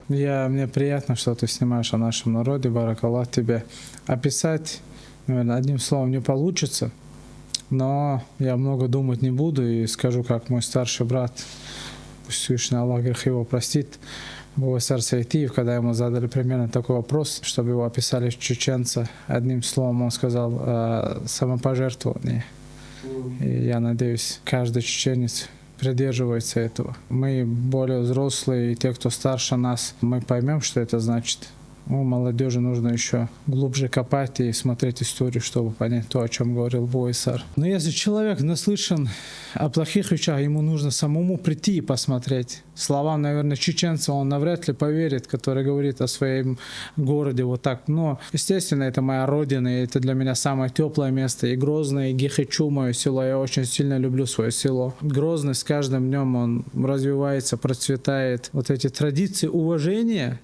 Мне приятно, что ты снимаешь о нашем народе, баракаллах тебе. Описать, наверное, одним словом не получится, но я много думать не буду и скажу, как мой старший брат, пусть Всевышний Аллах грех его простит, Бувасар Сайтиев, когда ему задали примерно такой вопрос, чтобы его описали чеченца, одним словом он сказал самопожертвование. И я надеюсь, каждый чеченец придерживается этого. Мы более взрослые, и те, кто старше нас, мы поймем, что это значит. Молодежи нужно еще глубже копать и смотреть историю, чтобы понять то, о чем говорил Бувасар. Но если человек наслышан о плохих вещах, ему нужно самому прийти и посмотреть. Словам, наверное, чеченца он навряд ли поверит, который говорит о своем городе вот так. Но, естественно, это моя родина, и это для меня самое теплое место. И Грозный, и Гихачу, мое село. Я очень сильно люблю свое село. Грозный с каждым днем он развивается, процветает. Вот эти традиции уважения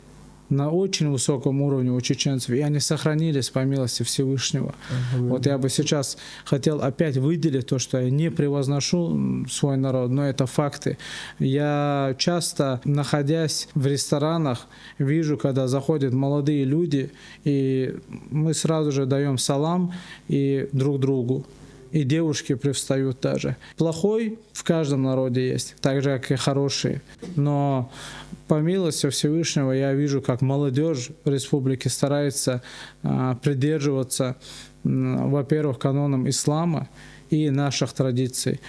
на очень высоком уровне у чеченцев, и они сохранились по милости Всевышнего. Вот я бы сейчас хотел опять выделить то, что я не превозношу свой народ, но это факты. Я часто, находясь в ресторанах, вижу, когда заходят молодые люди, и мы сразу же даем салам и друг другу. И девушки привстают даже. Плохой в каждом народе есть, так же, как и хороший. Но по милости Всевышнего я вижу, как молодежь республики старается придерживаться, во-первых, канонам ислама и наших традиций.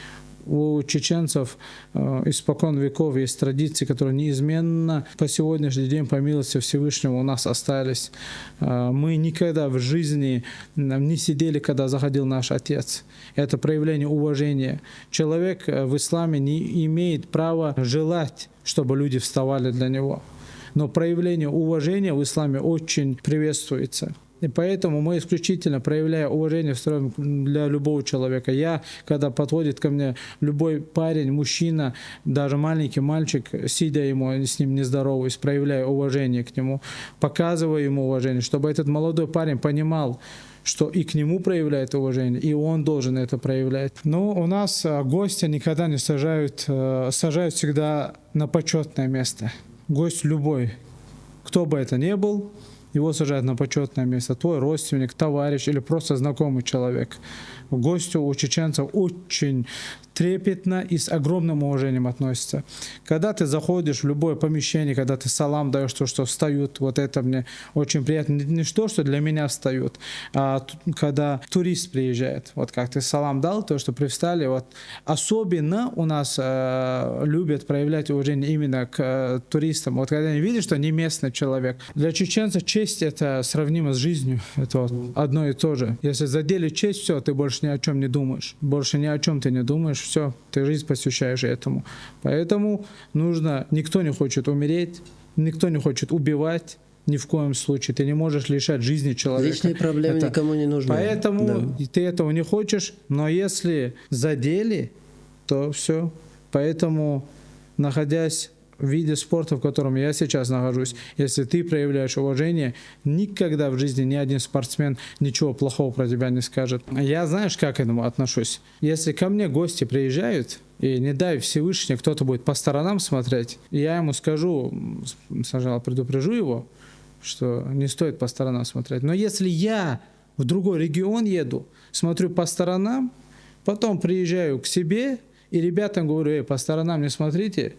У чеченцев испокон веков есть традиции, которые неизменно по сегодняшний день, по милости Всевышнего, у нас остались. Мы никогда в жизни не сидели, когда заходил наш отец. Это проявление уважения. Человек в исламе не имеет права желать, чтобы люди вставали для него. Но проявление уважения в исламе очень приветствуется. И поэтому мы исключительно, проявляя уважение, строим для любого человека. Я, когда подходит ко мне любой парень, мужчина, даже маленький мальчик, сидя ему, с ним не здороваюсь, проявляя уважение к нему, показывая ему уважение, чтобы этот молодой парень понимал, что и к нему проявляет уважение, и он должен это проявлять. Но у нас гостя никогда не сажают всегда на почетное место. Гость любой, кто бы это ни был, его сажают на почетное место. Твой родственник, товарищ или просто знакомый человек. Гостю у чеченцев очень трепетно и с огромным уважением относятся. Когда ты заходишь в любое помещение, когда ты салам даешь, то, что встают, вот это мне очень приятно. Не то, что для меня встают, а когда турист приезжает. Вот как ты салам дал, то, что привстали. Вот. Особенно у нас любят проявлять уважение именно к туристам. Вот когда они видят, что не местный человек. Для чеченца честь это сравнимо с жизнью. Это вот одно и то же. Если задели честь, все, ты больше ни о чем не думаешь. Больше ни о чем ты не думаешь, все, ты жизнь посвящаешь этому. Поэтому никто не хочет умереть, никто не хочет убивать, ни в коем случае. Ты не можешь лишать жизни человека. Личные проблемы никому не нужны. Поэтому ты этого не хочешь, но если задели, то все. Поэтому, находясь в виде спорта, в котором я сейчас нахожусь, если ты проявляешь уважение, никогда в жизни ни один спортсмен ничего плохого про тебя не скажет. Я знаешь, как к этому отношусь? Если ко мне гости приезжают, и не дай Всевышний, кто-то будет по сторонам смотреть, я ему скажу, сначала предупрежу его, что не стоит по сторонам смотреть. Но если я в другой регион еду, смотрю по сторонам, потом приезжаю к себе, и ребятам говорю, по сторонам не смотрите,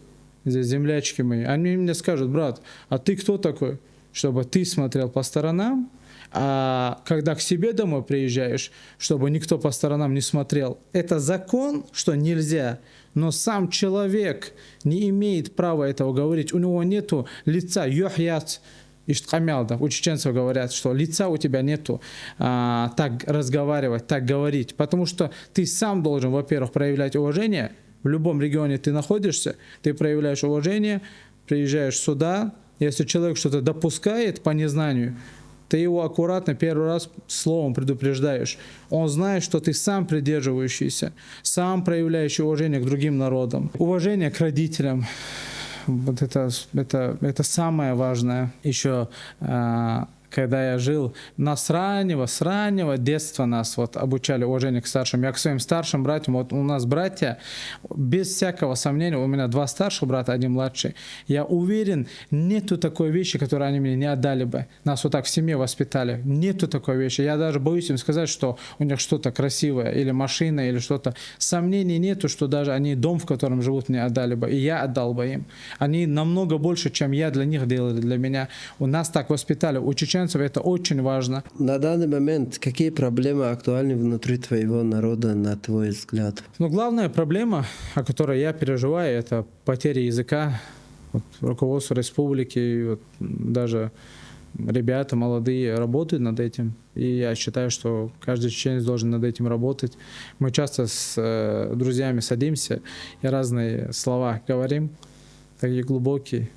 здесь землячки мои. Они мне скажут, брат, а ты кто такой, чтобы ты смотрел по сторонам, а когда к себе домой приезжаешь, чтобы никто по сторонам не смотрел. Это закон, что нельзя, но сам человек не имеет права этого говорить. У него нету лица, йохяц, у чеченцев говорят, что лица у тебя нету так разговаривать, так говорить. Потому что ты сам должен, во-первых, проявлять уважение. В любом регионе ты находишься, ты проявляешь уважение, приезжаешь сюда. Если человек что-то допускает по незнанию, ты его аккуратно первый раз словом предупреждаешь. Он знает, что ты сам придерживающийся, сам проявляющий уважение к другим народам. Уважение к родителям. Вот это самое важное. Еще когда я жил, нас с раннего детства нас вот обучали уважению к старшим. Я к своим старшим братьям, вот у нас братья, без всякого сомнения, у меня 2 старших брата, 1 младший. Я уверен, нету такой вещи, которую они мне не отдали бы. Нас вот так в семье воспитали. Нету такой вещи. Я даже боюсь им сказать, что у них что-то красивое, или машина, или что-то. Сомнений нету, что даже они дом, в котором живут, мне отдали бы. И я отдал бы им. Они намного больше, чем я для них делали, для меня. У нас так воспитали. У чеченцев это очень важно. На данный момент какие проблемы актуальны внутри твоего народа, на твой взгляд? Ну, главная проблема, о которой я переживаю, это потеря языка. Вот, руководство республики, вот, даже ребята молодые работают над этим. И я считаю, что каждый чеченец должен над этим работать. Мы часто с друзьями садимся и разные слова говорим, такие глубокие.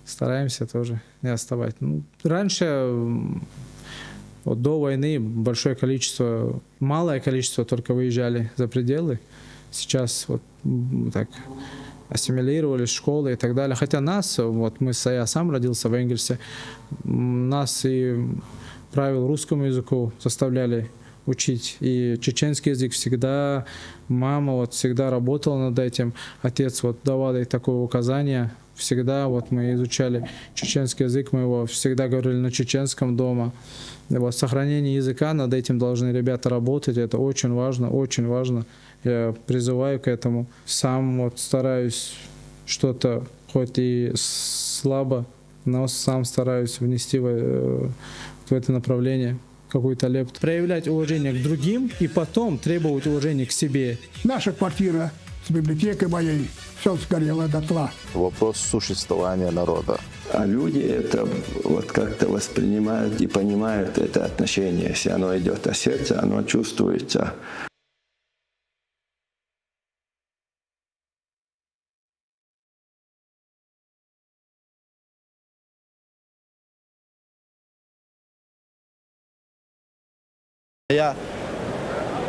Стараемся тоже не отставать. Ну, раньше, вот до войны, малое количество только выезжали за пределы. Сейчас вот так ассимилировались, школы и так далее. Хотя нас, вот я сам родился в Энгельсе, нас и правил русскому языку заставляли учить. И чеченский язык всегда, мама вот всегда работала над этим, отец вот давал ей такое указание. Всегда вот мы изучали чеченский язык, мы его всегда говорили на чеченском дома. И вот сохранение языка, над этим должны ребята работать, это очень важно, очень важно. Я призываю к этому. Сам вот стараюсь что-то, хоть и слабо, но сам стараюсь внести в это направление какую-то лепту. Проявлять уважение к другим и потом требовать уважения к себе. Наша квартира с библиотекой моей, все сгорело дотла. Вопрос существования народа. А люди это вот как-то воспринимают и понимают это отношение. Если оно идет от сердца, оно чувствуется.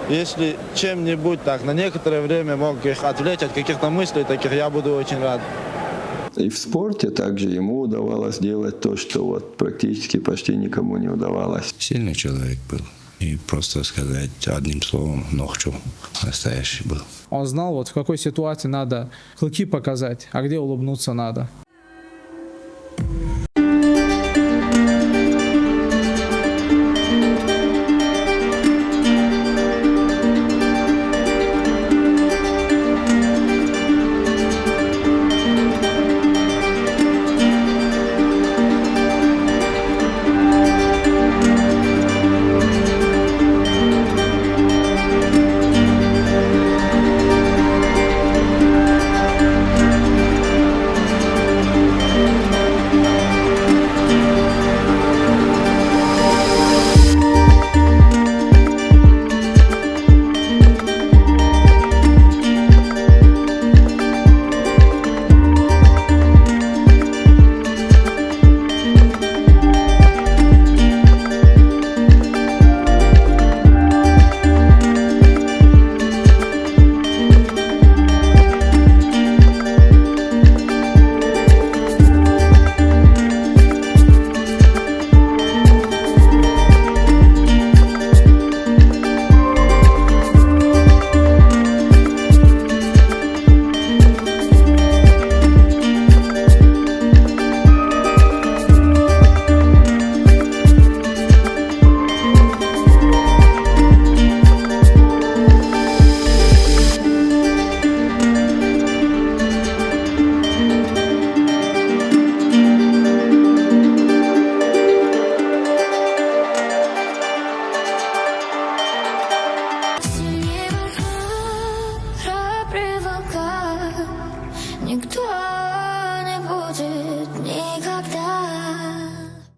Если чем-нибудь так на некоторое время мог их отвлечь от каких-то мыслей таких, я буду очень рад. И в спорте также ему удавалось делать то, что вот практически почти никому не удавалось. Сильный человек был. И просто сказать одним словом, Нохчу настоящий был. Он знал, вот в какой ситуации надо клыки показать, а где улыбнуться надо. Никто не будет